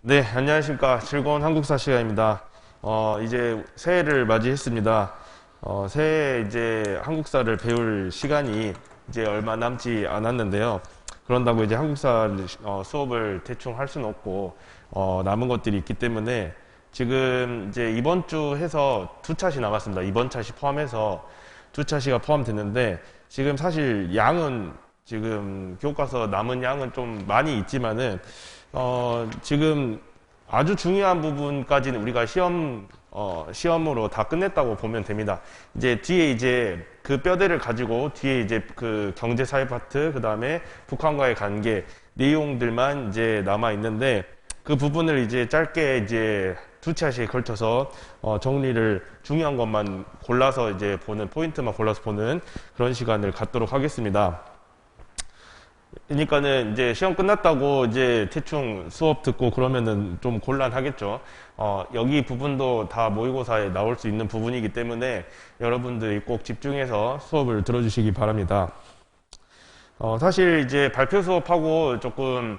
네, 안녕하십니까. 즐거운 한국사 시간입니다. 이제 새해를 맞이했습니다. 새해 이제 한국사를 배울 시간이 이제 얼마 남지 않았는데요. 그런다고 이제 한국사 수업을 대충 할 수는 없고, 남은 것들이 있기 때문에 지금 이제 이번 주 해서 두 차시 남았습니다. 이번 차시 포함해서 두 차시가 포함됐는데, 지금 사실 양은 지금 교과서 남은 양은 좀 많이 있지만은, 지금 아주 중요한 부분까지는 우리가 시험으로 다 끝냈다고 보면 됩니다. 이제 뒤에 이제 그 뼈대를 가지고 뒤에 이제 그 경제사회 파트, 그 다음에 북한과의 관계 내용들만 이제 남아 있는데 그 부분을 이제 짧게 이제 두 차시에 걸쳐서 정리를 중요한 것만 골라서 이제 보는 포인트만 골라서 보는 그런 시간을 갖도록 하겠습니다. 그러니까는 이제 시험 끝났다고 이제 대충 수업 듣고 그러면은 좀 곤란하겠죠. 여기 부분도 다 모의고사에 나올 수 있는 부분이기 때문에 여러분들이 꼭 집중해서 수업을 들어주시기 바랍니다. 사실 이제 발표 수업하고 조금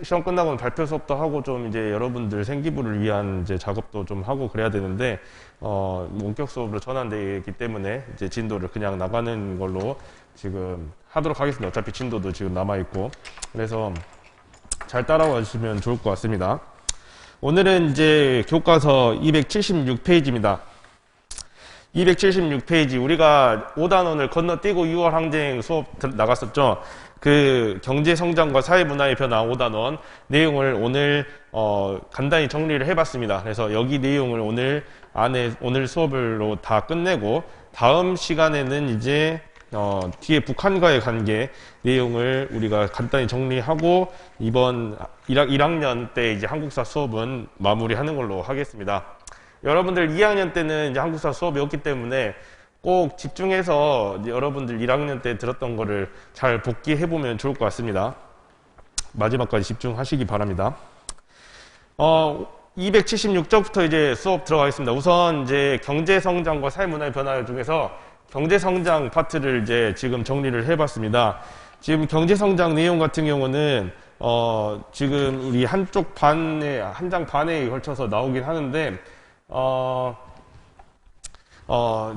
시험 끝나고는 발표 수업도 하고 좀 이제 여러분들 생기부를 위한 이제 작업도 좀 하고 그래야 되는데 원격 수업으로 전환되기 때문에 이제 진도를 그냥 나가는 걸로 지금 하도록 하겠습니다. 어차피 진도도 지금 남아있고 그래서 잘 따라와 주시면 좋을 것 같습니다. 오늘은 이제 교과서 276페이지입니다. 276페이지 우리가 5단원을 건너뛰고 6월 항쟁 수업 나갔었죠. 그 경제성장과 사회문화의 변화 5단원 내용을 오늘 간단히 정리를 해봤습니다. 그래서 여기 내용을 오늘 수업으로 다 끝내고 다음 시간에는 이제 뒤에 북한과의 관계 내용을 우리가 간단히 정리하고 이번 1학년 때 이제 한국사 수업은 마무리하는 걸로 하겠습니다. 여러분들 2학년 때는 이제 한국사 수업이 없기 때문에 꼭 집중해서 여러분들 1학년 때 들었던 거를 잘 복기해 보면 좋을 것 같습니다. 마지막까지 집중하시기 바랍니다. 276쪽부터 이제 수업 들어가겠습니다. 우선 이제 경제성장과 사회문화의 변화 중에서 경제성장 파트를 이제 지금 정리를 해봤습니다. 지금 경제성장 내용 같은 경우는 지금 우리 한 장 반에 걸쳐서 나오긴 하는데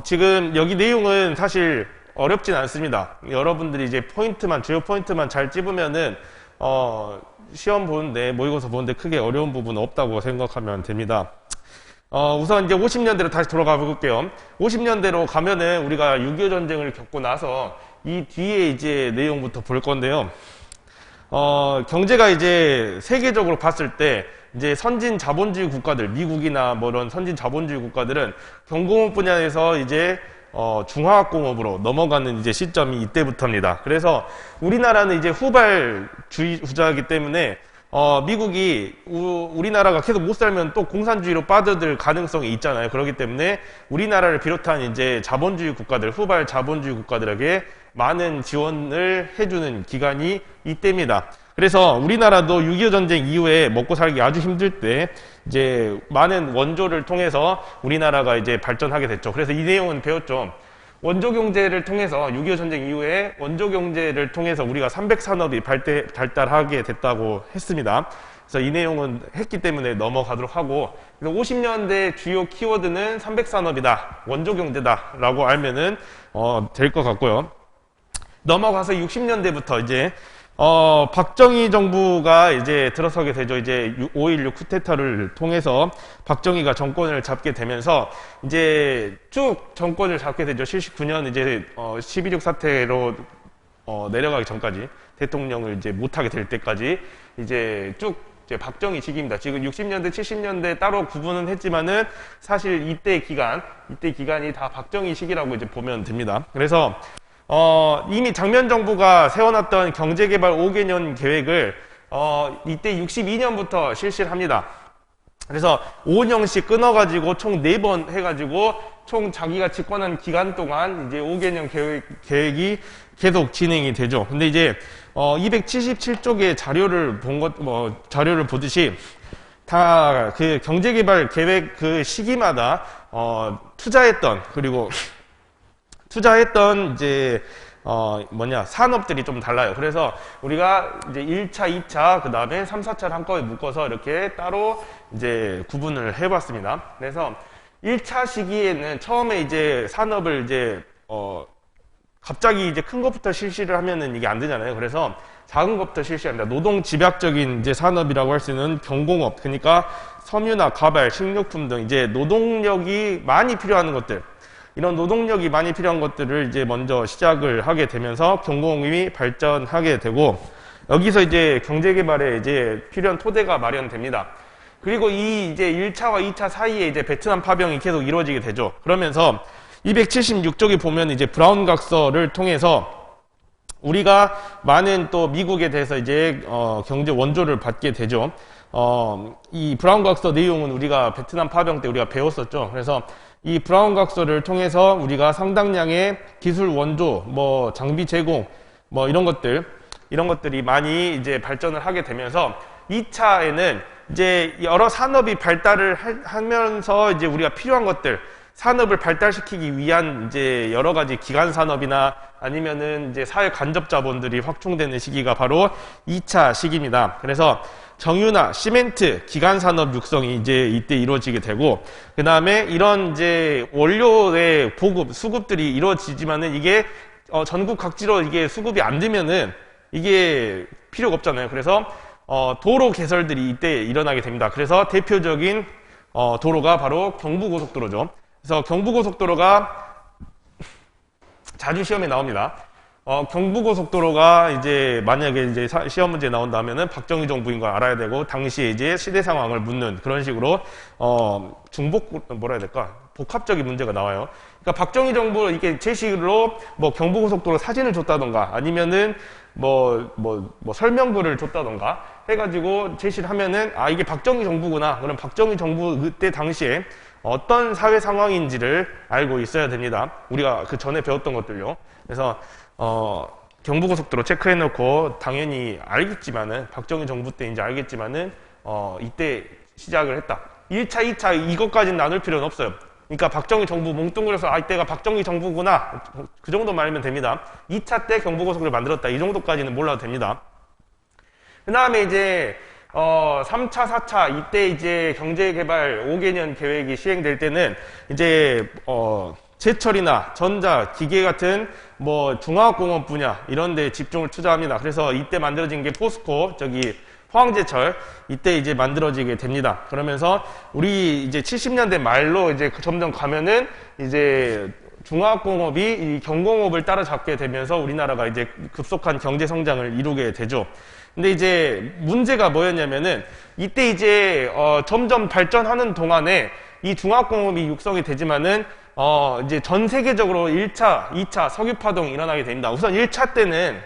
지금 여기 내용은 사실 어렵진 않습니다. 여러분들이 이제 주요 포인트만 잘 찝으면은 시험 보는데 모의고사 보는데 크게 어려운 부분은 없다고 생각하면 됩니다. 우선 이제 50년대로 다시 돌아가 볼게요. 50년대로 가면은 우리가 6.25 전쟁을 겪고 나서 이 뒤에 이제 내용부터 볼 건데요. 경제가 이제 세계적으로 봤을 때 이제 선진 자본주의 국가들, 미국이나 뭐 이런 선진 자본주의 국가들은 경공업 분야에서 이제 중화학공업으로 넘어가는 이제 시점이 이때부터입니다. 그래서 우리나라는 이제 후발주의자이기 때문에 미국이 우리나라가 계속 못 살면 또 공산주의로 빠져들 가능성이 있잖아요. 그렇기 때문에 우리나라를 비롯한 이제 자본주의 국가들, 후발 자본주의 국가들에게 많은 지원을 해주는 기간이 이때입니다. 그래서 우리나라도 6.25 전쟁 이후에 먹고 살기 아주 힘들 때 이제 많은 원조를 통해서 우리나라가 이제 발전하게 됐죠. 그래서 이 내용은 배웠죠. 원조 경제를 통해서 6.25 전쟁 이후에 원조 경제를 통해서 우리가 300산업이 발달하게 됐다고 했습니다. 그래서 이 내용은 했기 때문에 넘어가도록 하고, 그래서 50년대 주요 키워드는 300산업이다, 원조 경제다 라고 알면은 될 것 같고요. 넘어가서 60년대부터 이제 박정희 정부가 이제 들어서게 되죠. 이제 5.16 쿠데타를 통해서 박정희가 정권을 잡게 되면서 이제 쭉 정권을 잡게 되죠. 79년 이제 12.6 사태로 내려가기 전까지 대통령을 이제 못하게 될 때까지 이제 쭉 이제 박정희 시기입니다. 지금 60년대, 70년대 따로 구분은 했지만은 사실 이때 기간이 다 박정희 시기라고 이제 보면 됩니다. 그래서 이미 장면 정부가 세워놨던 경제개발 5개년 계획을 이때 62년부터 실시를 합니다. 그래서 5년씩 끊어가지고 총 4번 해가지고 총 자기가 집권한 기간 동안 이제 5개년 계획이 계속 진행이 되죠. 근데 이제 277쪽의 자료를 보듯이 다 그 경제개발 계획 그 시기마다 투자했던 이제 산업들이 좀 달라요. 그래서 우리가 이제 1차, 2차, 그 다음에 3, 4차를 한꺼번에 묶어서 이렇게 따로 이제 구분을 해봤습니다. 그래서 1차 시기에는 처음에 이제 산업을 이제, 갑자기 이제 큰 것부터 실시를 하면은 이게 안 되잖아요. 그래서 작은 것부터 실시합니다. 노동 집약적인 이제 산업이라고 할 수 있는 경공업, 그러니까 섬유나 가발, 식료품 등 이제 노동력이 많이 필요한 것들, 이런 노동력이 많이 필요한 것들을 이제 먼저 시작을 하게 되면서 경공업이 발전하게 되고, 여기서 이제 경제개발에 이제 필요한 토대가 마련됩니다. 그리고 이 이제 1차와 2차 사이에 이제 베트남 파병이 계속 이루어지게 되죠. 그러면서 276쪽에 보면 이제 브라운 각서를 통해서 우리가 많은 또 미국에 대해서 이제 경제 원조를 받게 되죠. 이 브라운 각서 내용은 우리가 베트남 파병 때 우리가 배웠었죠. 그래서 이 브라운 각서를 통해서 우리가 상당량의 기술 원조, 뭐 장비 제공, 뭐 이런 것들이 많이 이제 발전을 하게 되면서 2차에는 이제 여러 산업이 발달을 하면서 이제 우리가 필요한 것들, 산업을 발달시키기 위한 이제 여러 가지 기간 산업이나 아니면은 이제 사회 간접 자본들이 확충되는 시기가 바로 2차 시기입니다. 그래서 정유나 시멘트 기간 산업 육성이 이제 이때 이루어지게 되고, 그 다음에 이런 이제 원료의 보급, 수급들이 이루어지지만은 이게 전국 각지로 이게 수급이 안 되면은 이게 필요가 없잖아요. 그래서 도로 개설들이 이때 일어나게 됩니다. 그래서 대표적인 도로가 바로 경부고속도로죠. 그래서 경부고속도로가 자주 시험에 나옵니다. 경부고속도로가 이제 만약에 이제 시험 문제 나온다면은 박정희 정부인 걸 알아야 되고, 당시에 이제 시대 상황을 묻는 그런 식으로 복합적인 문제가 나와요. 그러니까 박정희 정부 이렇게 제시로 뭐 경부고속도로 사진을 줬다던가 아니면은 뭐 설명글을 줬다던가 해가지고 제시를 하면은 이게 박정희 정부구나. 그럼 박정희 정부 그때 당시에 어떤 사회 상황인지를 알고 있어야 됩니다. 우리가 그 전에 배웠던 것들요. 그래서 경부고속도로 체크해놓고 당연히 알겠지만은 박정희 정부 때 이제 알겠지만은 이때 시작을 했다. 1차, 2차 이것까지는 나눌 필요는 없어요. 그러니까 박정희 정부 뭉뚱그려서 이때가 박정희 정부구나 그 정도만 알면 됩니다. 2차 때 경부고속도로를 만들었다 이 정도까지는 몰라도 됩니다. 그 다음에 이제 3차, 4차 이때 이제 경제개발 5개년 계획이 시행될 때는 이제 제철이나 전자, 기계 같은 뭐 중화학공업 분야 이런 데 집중을 투자합니다. 그래서 이때 만들어진 게 포스코, 포항제철 이때 이제 만들어지게 됩니다. 그러면서 우리 이제 70년대 말로 이제 점점 가면은 이제 중화학공업이 이 경공업을 따라잡게 되면서 우리나라가 이제 급속한 경제 성장을 이루게 되죠. 근데 이제 문제가 뭐였냐면은 이때 이제 점점 발전하는 동안에 이 중화학공업이 육성이 되지만은 이제 전 세계적으로 1차, 2차 석유파동이 일어나게 됩니다. 우선 1차 때는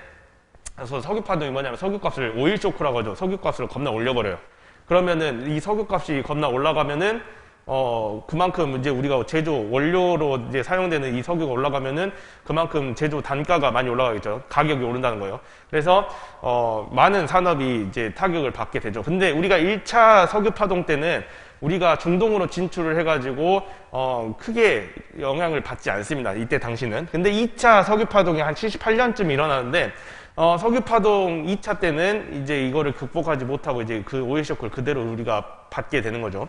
그래서 석유파동이 뭐냐면 석유값을 오일 쇼크라고 하죠. 석유값을 겁나 올려버려요. 그러면은 이 석유값이 겁나 올라가면은 그만큼 이제 우리가 제조 원료로 이제 사용되는 이 석유가 올라가면은 그만큼 제조 단가가 많이 올라가겠죠. 가격이 오른다는 거예요. 그래서 많은 산업이 이제 타격을 받게 되죠. 근데 우리가 1차 석유 파동 때는 우리가 중동으로 진출을 해가지고 크게 영향을 받지 않습니다. 이때 당시는. 근데 2차 석유 파동이 한 78년쯤 일어나는데 석유 파동 2차 때는 이제 이거를 극복하지 못하고 이제 그 오일 쇼크를 그대로 우리가 받게 되는 거죠.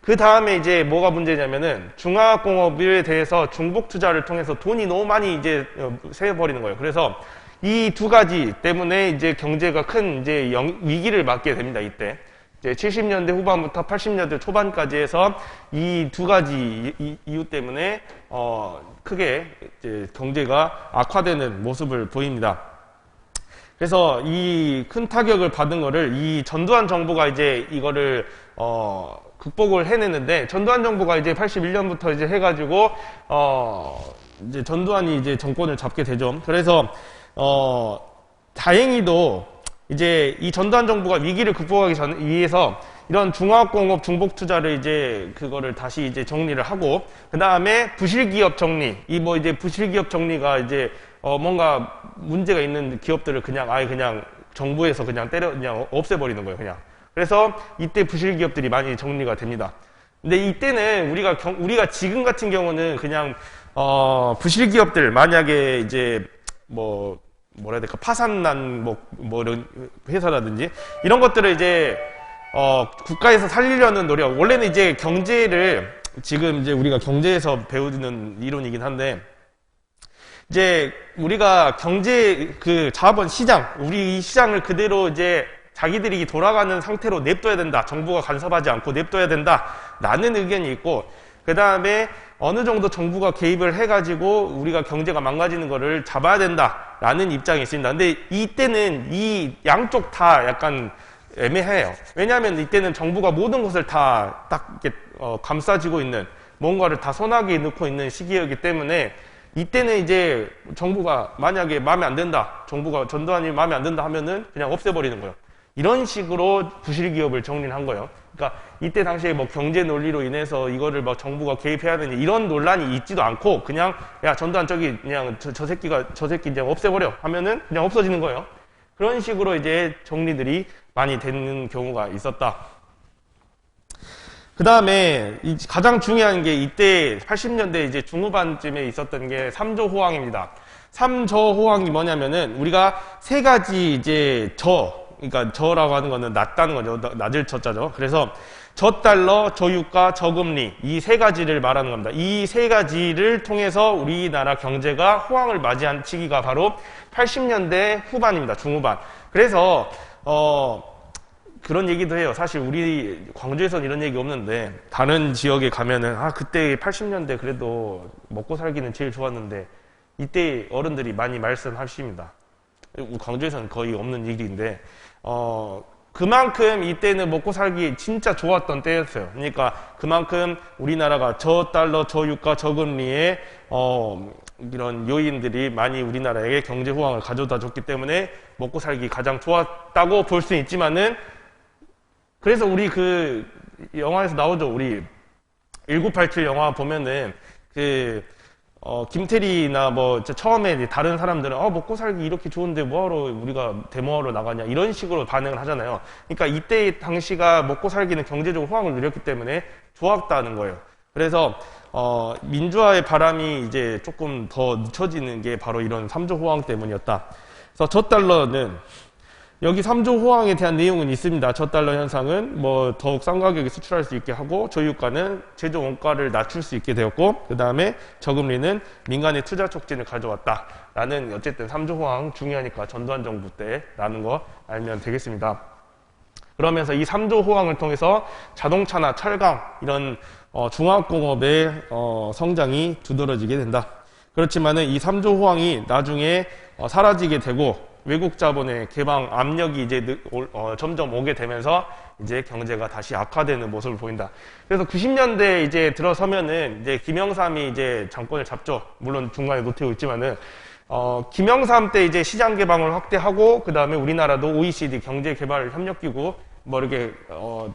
그 다음에 이제 뭐가 문제냐면은 중화학공업에 대해서 중복 투자를 통해서 돈이 너무 많이 이제 새어버리는 거예요. 그래서 이 두 가지 때문에 이제 경제가 큰 이제 위기를 맞게 됩니다. 이때 이제 70년대 후반부터 80년대 초반까지 해서 이 두 가지 이유 때문에 크게 이제 경제가 악화되는 모습을 보입니다. 그래서 이 큰 타격을 받은 거를 이 전두환 정부가 이제 이거를 극복을 해냈는데, 전두환 정부가 이제 81년부터 이제 해가지고 이제 전두환이 이제 정권을 잡게 되죠. 그래서 다행히도 이제 이 전두환 정부가 위기를 극복하기 위해서 이런 중화학공업 중복 투자를 이제 그거를 다시 이제 정리를 하고, 그 다음에 부실기업 정리, 이 뭐 이제 부실기업 정리가 이제 뭔가 문제가 있는 기업들을 그냥 정부에서 그냥 없애버리는 거예요, 그냥. 그래서 이때 부실기업들이 많이 정리가 됩니다. 근데 이때는 우리가 지금 같은 경우는 그냥 부실기업들 만약에 이제 뭐라 해야 될까, 파산난 뭐 이런 회사라든지 이런 것들을 이제 국가에서 살리려는 노력. 원래는 이제 경제를 지금 이제 우리가 경제에서 배우는 이론이긴 한데, 이제 우리가 경제 그 자본 시장, 우리 이 시장을 그대로 이제 자기들이 돌아가는 상태로 냅둬야 된다. 정부가 간섭하지 않고 냅둬야 된다. 라는 의견이 있고, 그 다음에 어느 정도 정부가 개입을 해가지고 우리가 경제가 망가지는 거를 잡아야 된다. 라는 입장이 있습니다. 근데 이때는 이 양쪽 다 약간 애매해요. 왜냐하면 이때는 정부가 모든 것을 다 딱 감싸지고 있는, 뭔가를 다 손아귀에 넣고 있는 시기이기 때문에, 이때는 이제 정부가 만약에 마음에 안 든다, 정부가 전두환이 마음에 안 든다 하면은 그냥 없애버리는 거예요. 이런 식으로 부실기업을 정리를 한 거예요. 그러니까 이때 당시에 뭐 경제 논리로 인해서 이거를 막 정부가 개입해야 되는 이런 논란이 있지도 않고, 그냥 야 전두환 저기 그냥 저 새끼 이제 없애버려 하면은 그냥 없어지는 거예요. 그런 식으로 이제 정리들이 많이 되는 경우가 있었다. 그 다음에 가장 중요한 게 이때 80년대 이제 중후반쯤에 있었던 게 3조 호황입니다. 3조 호황이 뭐냐면은 우리가 세 가지 이제 그러니까 저라고 하는 거는 낮다는 거죠. 낮을 저자죠. 그래서 저달러, 저유가, 저금리, 이 세 가지를 말하는 겁니다. 이 세 가지를 통해서 우리나라 경제가 호황을 맞이한 시기가 바로 80년대 후반입니다. 중후반. 그래서 그런 얘기도 해요. 사실 우리 광주에서는 이런 얘기 없는데, 다른 지역에 가면은 그때 80년대 그래도 먹고 살기는 제일 좋았는데, 이때 어른들이 많이 말씀하십니다. 광주에서는 거의 없는 일인데, 그만큼 이때는 먹고 살기 진짜 좋았던 때였어요. 그러니까 그만큼 우리나라가 저달러, 저유가, 저금리에 이런 요인들이 많이 우리나라에게 경제 호황을 가져다 줬기 때문에 먹고 살기 가장 좋았다고 볼 수 있지만은, 그래서 우리 그 영화에서 나오죠. 우리 1987 영화 보면은 김태리나 처음에 다른 사람들은 먹고 살기 이렇게 좋은데 뭐하러 우리가 데모하러 나가냐 이런 식으로 반응을 하잖아요. 그러니까 이때 당시가 먹고 살기는 경제적으로 호황을 누렸기 때문에 좋았다는 거예요. 그래서 민주화의 바람이 이제 조금 더 늦춰지는 게 바로 이런 3조 호황 때문이었다. 그래서 저달러는 여기 3조 호황에 대한 내용은 있습니다. 저달러 현상은 더욱 싼 가격에 수출할 수 있게 하고, 저유가는 제조 원가를 낮출 수 있게 되었고, 그 다음에 저금리는 민간의 투자 촉진을 가져왔다. 라는 어쨌든 3조 호황 중요하니까 전두환 정부 때라는 거 알면 되겠습니다. 그러면서 이 3조 호황을 통해서 자동차나 철강 이런 중화공업의 성장이 두드러지게 된다. 그렇지만은 이 3조 호황이 나중에 사라지게 되고, 외국 자본의 개방 압력이 이제 점점 오게 되면서 이제 경제가 다시 악화되는 모습을 보인다. 그래서 90년대 이제 들어서면은 이제 김영삼이 이제 정권을 잡죠. 물론 중간에 노태우 있지만은 김영삼 때 이제 시장 개방을 확대하고, 그 다음에 우리나라도 OECD 경제 개발 협력기구 이렇게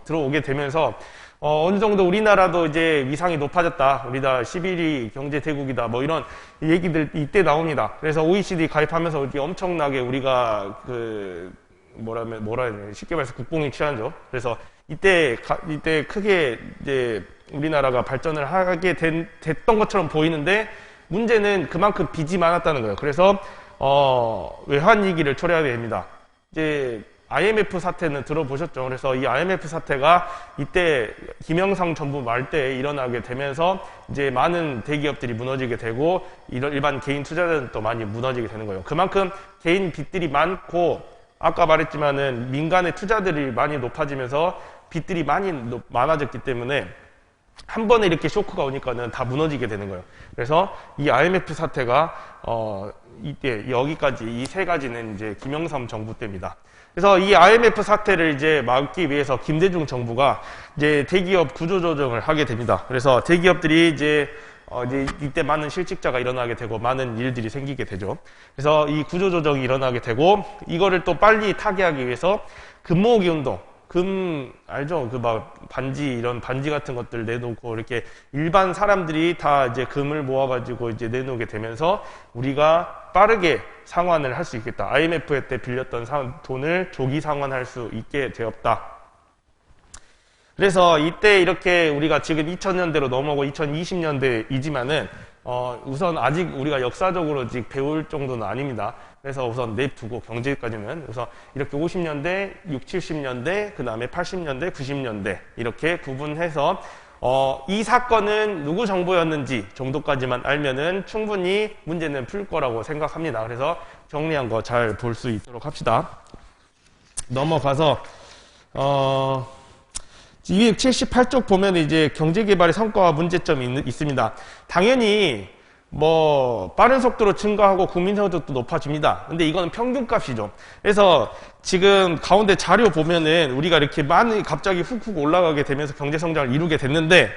들어오게 되면서 어느 정도 우리나라도 이제 위상이 높아졌다. 우리가 11위 경제 대국이다. 이런 얘기들 이때 나옵니다. 그래서 OECD 가입하면서 이렇게 엄청나게 우리가 뭐라 해야 되나, 쉽게 말해서 국뽕이 취하죠. 그래서 이때 크게 이제 우리나라가 발전을 하게 됐던 것처럼 보이는데, 문제는 그만큼 빚이 많았다는 거예요. 그래서 외환위기를 초래하게 됩니다. 이제 IMF 사태는 들어보셨죠? 그래서 이 IMF 사태가 이때 김영삼 정부 말 때 일어나게 되면서 이제 많은 대기업들이 무너지게 되고, 일반 개인 투자자들도 많이 무너지게 되는 거예요. 그만큼 개인 빚들이 많고, 아까 말했지만은 민간의 투자들이 많이 높아지면서 빚들이 많아졌기 때문에 한 번에 이렇게 쇼크가 오니까는 다 무너지게 되는 거예요. 그래서 이 IMF 사태가 이때 여기까지 이 세 가지는 이제 김영삼 정부 때입니다. 그래서 이 IMF 사태를 이제 막기 위해서 김대중 정부가 이제 대기업 구조조정을 하게 됩니다. 그래서 대기업들이 이제 이때 많은 실직자가 일어나게 되고 많은 일들이 생기게 되죠. 그래서 이 구조조정이 일어나게 되고, 이거를 또 빨리 타개하기 위해서 금모으기 운동, 알죠? 이런 반지 같은 것들 내놓고 이렇게 일반 사람들이 다 이제 금을 모아가지고 이제 내놓게 되면서 우리가 빠르게 상환을 할 수 있겠다. IMF 때 빌렸던 돈을 조기 상환할 수 있게 되었다. 그래서 이때 이렇게 우리가 지금 2000년대로 넘어오고 2020년대이지만은 우선 아직 우리가 역사적으로 아직 배울 정도는 아닙니다. 그래서 우선 냅두고 경제까지는 우선 이렇게 50년대, 60, 70년대, 그 다음에 80년대, 90년대 이렇게 구분해서 이 사건은 누구 정보였는지 정도까지만 알면은 충분히 문제는 풀 거라고 생각합니다. 그래서 정리한 거 잘 볼 수 있도록 합시다. 넘어가서 278쪽 보면 이제 경제개발의 성과와 문제점이 있습니다. 당연히 빠른 속도로 증가하고 국민 성장도 높아집니다. 근데 이거는 평균값이죠. 그래서 지금 가운데 자료 보면은 우리가 이렇게 많이 갑자기 훅훅 올라가게 되면서 경제 성장을 이루게 됐는데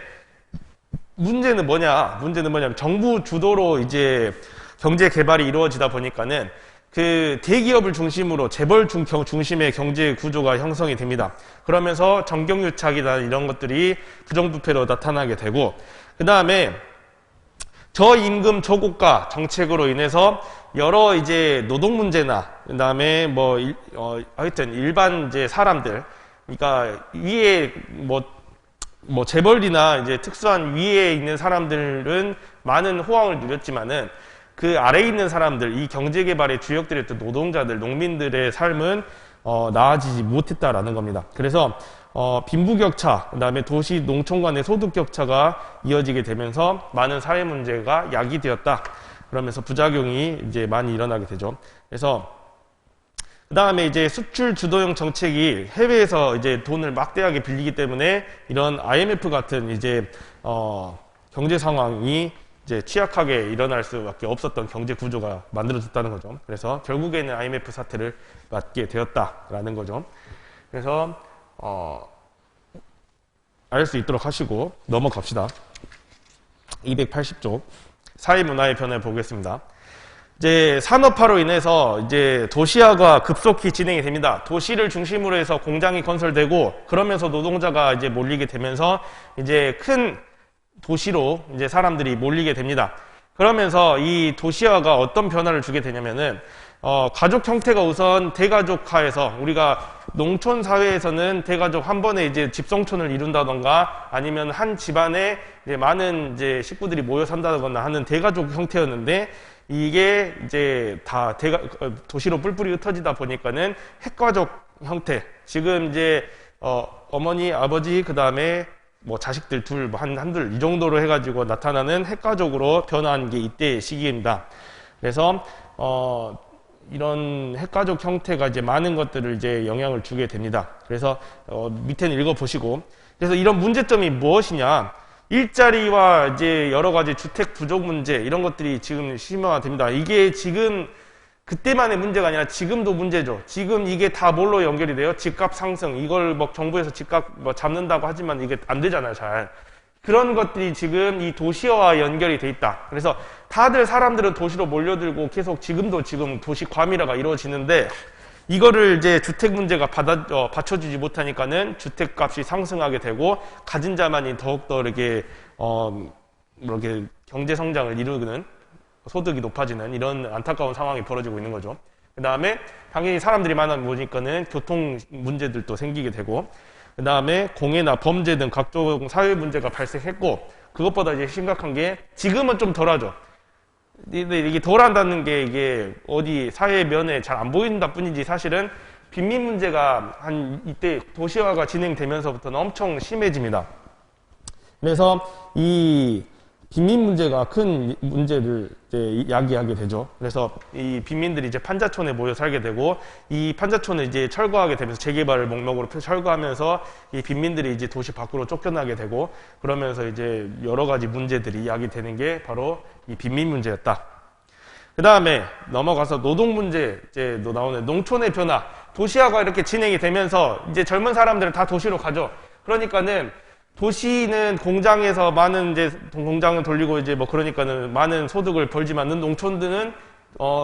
문제는 뭐냐면 정부 주도로 이제 경제 개발이 이루어지다 보니까는 그 대기업을 중심으로 재벌 중심의 경제 구조가 형성이 됩니다. 그러면서 정경유착이나 이런 것들이 부정부패로 나타나게 되고, 그 다음에 저임금 저고가 정책으로 인해서 여러 이제 노동 문제나 그 다음에 하여튼 일반 이제 사람들, 그러니까 위에 재벌이나 이제 특수한 위에 있는 사람들은 많은 호황을 누렸지만은 그 아래에 있는 사람들, 이 경제개발의 주역들이었던 노동자들, 농민들의 삶은 나아지지 못했다라는 겁니다. 그래서 빈부격차, 그 다음에 도시 농촌 간의 소득격차가 이어지게 되면서 많은 사회 문제가 야기되었다. 그러면서 부작용이 이제 많이 일어나게 되죠. 그래서 그 다음에 이제 수출 주도형 정책이 해외에서 이제 돈을 막대하게 빌리기 때문에 이런 IMF 같은 이제 경제 상황이 이제 취약하게 일어날 수밖에 없었던 경제 구조가 만들어졌다는 거죠. 그래서 결국에는 IMF 사태를 맞게 되었다라는 거죠. 그래서 알 수 있도록 하시고 넘어갑시다. 280쪽 사회문화의 변화를 보겠습니다. 이제 산업화로 인해서 이제 도시화가 급속히 진행이 됩니다. 도시를 중심으로 해서 공장이 건설되고 그러면서 노동자가 이제 몰리게 되면서 이제 큰 도시로 이제 사람들이 몰리게 됩니다. 그러면서 이 도시화가 어떤 변화를 주게 되냐면은 가족 형태가 우선 대가족화해서 우리가 농촌 사회에서는 대가족 한 번에 이제 집성촌을 이룬다던가 아니면 한 집안에 이제 많은 이제 식구들이 모여 산다거나 하는 대가족 형태였는데 이게 이제 다 도시로 뿔뿔이 흩어지다 보니까는 핵가족 형태. 지금 이제 어머니, 아버지, 그 다음에 자식들 둘, 한둘 이 정도로 해가지고 나타나는 핵가족으로 변화한 게 이때의 시기입니다. 그래서 이런 핵가족 형태가 이제 많은 것들을 이제 영향을 주게 됩니다. 그래서 밑에는 읽어보시고, 그래서 이런 문제점이 무엇이냐? 일자리와 이제 여러 가지 주택 부족 문제 이런 것들이 지금 심화됩니다. 이게 지금 그때만의 문제가 아니라 지금도 문제죠. 지금 이게 다 뭘로 연결이 돼요? 집값 상승. 이걸 정부에서 집값 잡는다고 하지만 이게 안 되잖아요, 잘. 그런 것들이 지금 이 도시화와 연결이 돼 있다. 그래서 다들 사람들은 도시로 몰려들고 계속 지금 도시 과밀화가 이루어지는데 이거를 이제 주택 문제가 받쳐주지 못하니까는 주택값이 상승하게 되고 가진 자만이 더욱더 이렇게 경제 성장을 이루는 소득이 높아지는 이런 안타까운 상황이 벌어지고 있는 거죠. 그 다음에 당연히 사람들이 많아 보니까는 교통 문제들도 생기게 되고, 그 다음에 공해나 범죄 등 각종 사회 문제가 발생했고, 그것보다 이제 심각한 게 지금은 좀 덜하죠. 근데 이게 덜한다는 게 이게 어디 사회 면에 잘 안 보인다 뿐이지 사실은 빈민 문제가 이때 도시화가 진행되면서부터는 엄청 심해집니다. 그래서 이 빈민 문제가 큰 문제를 이제 야기하게 되죠. 그래서 이 빈민들이 이제 판자촌에 모여 살게 되고, 이 판자촌을 이제 철거하게 되면서 재개발을 목록으로 철거하면서 이 빈민들이 이제 도시 밖으로 쫓겨나게 되고, 그러면서 이제 여러 가지 문제들이 야기되는 게 바로 이 빈민 문제였다. 그 다음에 넘어가서 노동 문제 이제 나오는 농촌의 변화. 도시화가 이렇게 진행이 되면서 이제 젊은 사람들은 다 도시로 가죠. 그러니까는 도시는 공장에서 많은 이제 공장을 돌리고 이제 그러니까는 많은 소득을 벌지만은 농촌들은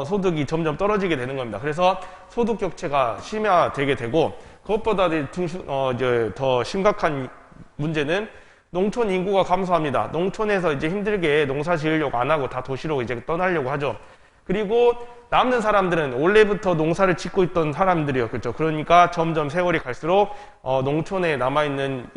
소득이 점점 떨어지게 되는 겁니다. 그래서 소득 격차가 심화되게 되고, 그것보다 이제 더 심각한 문제는 농촌 인구가 감소합니다. 농촌에서 이제 힘들게 농사 지으려고 안 하고 다 도시로 이제 떠나려고 하죠. 그리고 남는 사람들은 원래부터 농사를 짓고 있던 사람들이었겠죠. 그러니까 점점 세월이 갈수록 농촌에 남아있는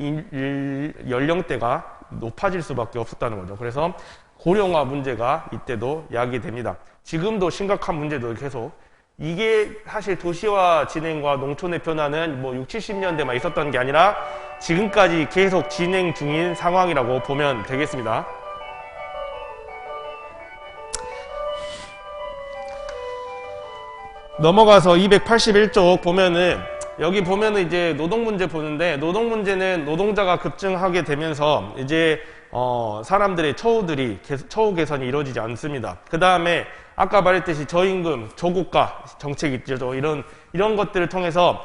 연령대가 높아질 수밖에 없었다는 거죠. 그래서 고령화 문제가 이때도 야기됩니다. 지금도 심각한 문제도 계속. 이게 사실 도시화 진행과 농촌의 변화는 뭐 60, 70년대만 있었던 게 아니라 지금까지 계속 진행 중인 상황이라고 보면 되겠습니다. 넘어가서 281쪽 보면은 여기 보면은 이제 노동 문제 보는데, 노동 문제는 노동자가 급증하게 되면서 이제 사람들의 처우 개선이 이루어지지 않습니다. 그 다음에 아까 말했듯이 저임금, 저고가 정책이 있죠. 이런 것들을 통해서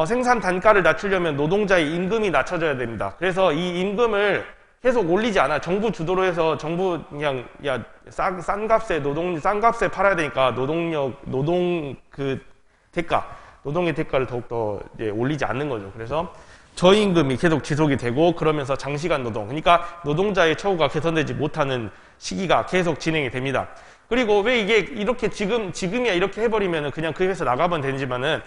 생산 단가를 낮추려면 노동자의 임금이 낮춰져야 됩니다. 그래서 이 임금을 계속 올리지 않아. 정부 주도로 해서 정부 그냥 싼 값에 싼 값에 팔아야 되니까 노동의 대가를 더욱더 올리지 않는 거죠. 그래서 저임금이 계속 지속이 되고, 그러면서 장시간 노동, 그러니까 노동자의 처우가 개선되지 못하는 시기가 계속 진행이 됩니다. 그리고 왜 이게 이렇게 지금이야 이렇게 해버리면은 그냥 그 회사 나가면 되지만은,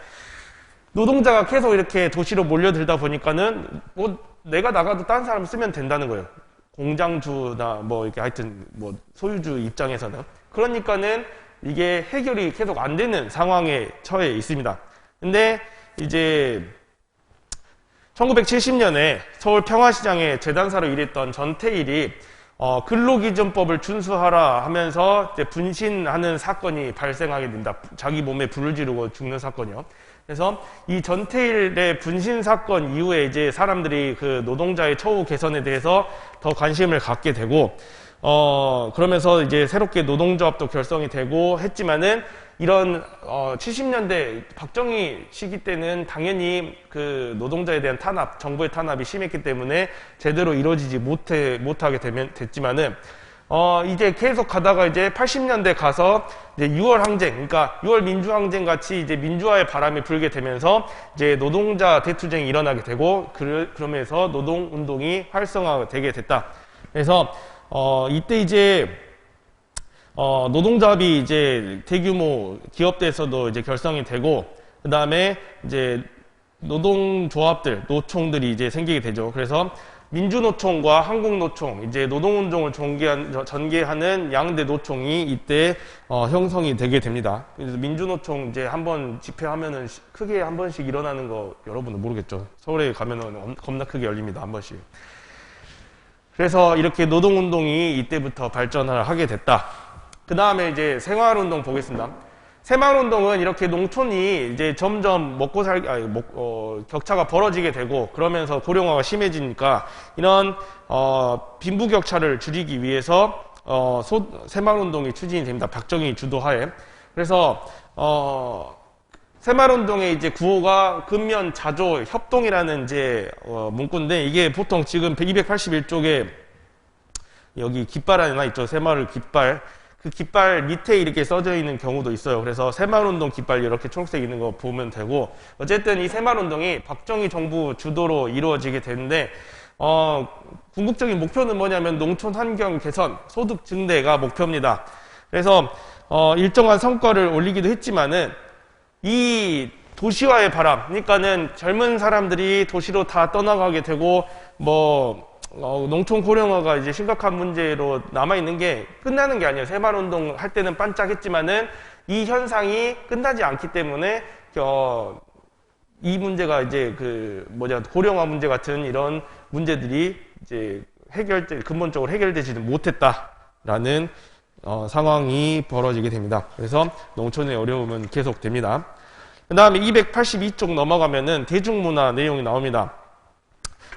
노동자가 계속 이렇게 도시로 몰려들다 보니까는 뭐 내가 나가도 다른 사람 쓰면 된다는 거예요. 공장주나 뭐 이렇게 하여튼 뭐 소유주 입장에서는. 그러니까는 이게 해결이 계속 안 되는 상황에 처해 있습니다. 근데 이제 1970년에 서울 평화시장에 재단사로 일했던 전태일이 근로기준법을 준수하라 하면서 이제 분신하는 사건이 발생하게 된다. 자기 몸에 불을 지르고 죽는 사건이요. 그래서 이 전태일의 분신 사건 이후에 이제 사람들이 그 노동자의 처우 개선에 대해서 더 관심을 갖게 되고, 그러면서 이제 새롭게 노동조합도 결성이 되고 했지만은, 이런 70년대 박정희 시기 때는 당연히 그 노동자에 대한 탄압, 정부의 탄압이 심했기 때문에 제대로 이루어지지 못하게 됐지만은, 이제 계속 가다가 이제 80년대 가서 이제 6월 항쟁, 그러니까 6월 민주항쟁 같이 이제 민주화의 바람이 불게 되면서 이제 노동자 대투쟁이 일어나게 되고, 그러면서 노동운동이 활성화되게 됐다. 그래서 이때 이제 노동조합이 이제 대규모 기업대에서도 이제 결성이 되고, 그 다음에 이제 노동조합들, 노총들이 이제 생기게 되죠. 그래서 민주노총과 한국노총, 이제 노동운동을 전개하는 양대 노총이 이때 형성이 되게 됩니다. 그래서 민주노총 이제 한번 집회하면은 크게 한 번씩 일어나는 거 여러분은 모르겠죠. 서울에 가면은 겁나 크게 열립니다. 한 번씩. 그래서 이렇게 노동운동이 이때부터 발전을 하게 됐다. 그 다음에 이제 생활운동 보겠습니다. 생활운동은 이렇게 농촌이 이제 점점 격차가 벌어지게 되고, 그러면서 고령화가 심해지니까 이런 빈부격차를 줄이기 위해서 새마을운동이 추진이 됩니다. 박정희 주도하에. 그래서 새마을운동의 이제 구호가 근면 자조 협동이라는 이제 문구인데, 이게 보통 지금 281쪽에 여기 깃발 하나 있죠. 새마을 깃발. 그 깃발 밑에 이렇게 써져 있는 경우도 있어요. 그래서 새마을운동 깃발 이렇게 초록색 있는 거 보면 되고, 어쨌든 이 새마을운동이 박정희 정부 주도로 이루어지게 되는데, 궁극적인 목표는 뭐냐면 농촌 환경 개선, 소득 증대가 목표입니다. 그래서 일정한 성과를 올리기도 했지만은, 이 도시화의 바람, 그러니까는 젊은 사람들이 도시로 다 떠나가게 되고, 농촌 고령화가 이제 심각한 문제로 남아있는 게 끝나는 게 아니에요. 새마을운동 할 때는 반짝했지만은 이 현상이 끝나지 않기 때문에 이 문제가 이제 고령화 문제 같은 이런 문제들이 이제 근본적으로 해결되지는 못했다라는 상황이 벌어지게 됩니다. 그래서 농촌의 어려움은 계속됩니다. 그 다음에 282쪽 넘어가면은 대중문화 내용이 나옵니다.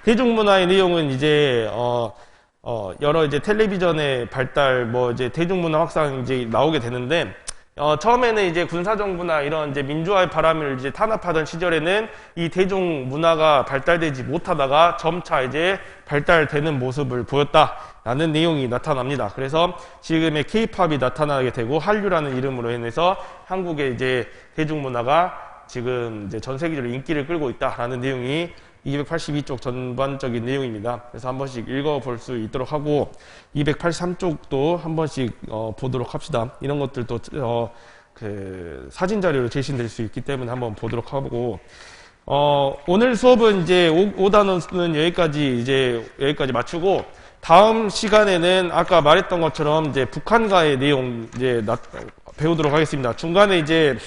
대중문화의 내용은 이제 여러 이제 텔레비전의 발달, 이제 대중문화 확산 이제 나오게 되는데, 처음에는 이제 군사정부나 이런 이제 민주화의 바람을 이제 탄압하던 시절에는 이 대중문화가 발달되지 못하다가 점차 이제 발달되는 모습을 보였다라는 내용이 나타납니다. 그래서 지금의 K-팝이 나타나게 되고, 한류라는 이름으로 인해서 한국의 이제 대중문화가 지금 이제 전 세계적으로 인기를 끌고 있다라는 내용이 282쪽 전반적인 내용입니다. 그래서 한 번씩 읽어볼 수 있도록 하고, 283쪽도 한 번씩 보도록 합시다. 이런 것들도 사진 자료로 제시될 수 있기 때문에 한번 보도록 하고, 오늘 수업은 이제 5단원은 여기까지 맞추고, 다음 시간에는 아까 말했던 것처럼 이제 북한과의 내용 이제 배우도록 하겠습니다. 중간에 이제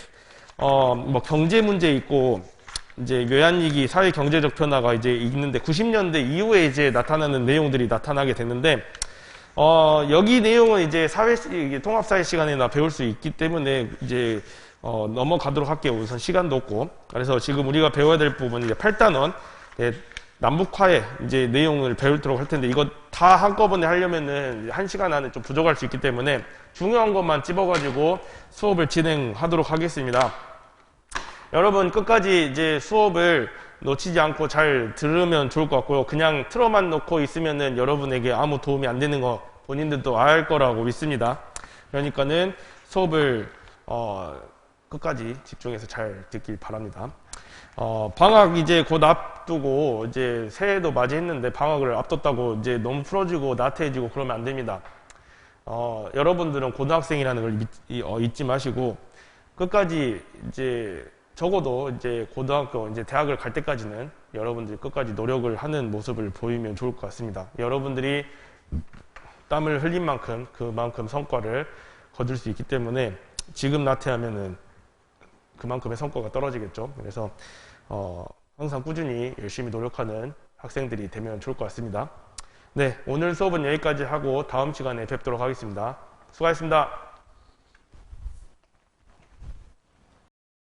뭐 경제 문제 있고 이제 외환위기, 사회 경제적 변화가 이제 있는데 90년대 이후에 이제 나타나는 내용들이 나타나게 됐는데 여기 내용은 이제 통합사회 시간에나 배울 수 있기 때문에 이제 넘어가도록 할게요. 우선 시간도 없고. 그래서 지금 우리가 배워야 될 부분은 이제 8단원 남북화의 이제 내용을 배우도록 할 텐데 이거 다 한꺼번에 하려면은 1시간 안에 좀 부족할 수 있기 때문에 중요한 것만 집어가지고 수업을 진행하도록 하겠습니다. 여러분 끝까지 이제 수업을 놓치지 않고 잘 들으면 좋을 것 같고요. 그냥 틀어만 놓고 있으면은 여러분에게 아무 도움이 안 되는 거 본인들도 알 거라고 믿습니다. 그러니까는 수업을 끝까지 집중해서 잘 듣길 바랍니다. 방학 이제 곧 앞두고 이제 새해도 맞이했는데 방학을 앞뒀다고 이제 너무 풀어지고 나태해지고 그러면 안 됩니다. 여러분들은 고등학생이라는 걸 잊지 마시고 끝까지 이제 적어도 이제 고등학교 이제 대학을 갈 때까지는 여러분들이 끝까지 노력을 하는 모습을 보이면 좋을 것 같습니다. 여러분들이 땀을 흘린 만큼 그만큼 성과를 거둘 수 있기 때문에 지금 나태하면은 그만큼의 성과가 떨어지겠죠. 그래서 항상 꾸준히 열심히 노력하는 학생들이 되면 좋을 것 같습니다. 네, 오늘 수업은 여기까지 하고 다음 시간에 뵙도록 하겠습니다. 수고하셨습니다.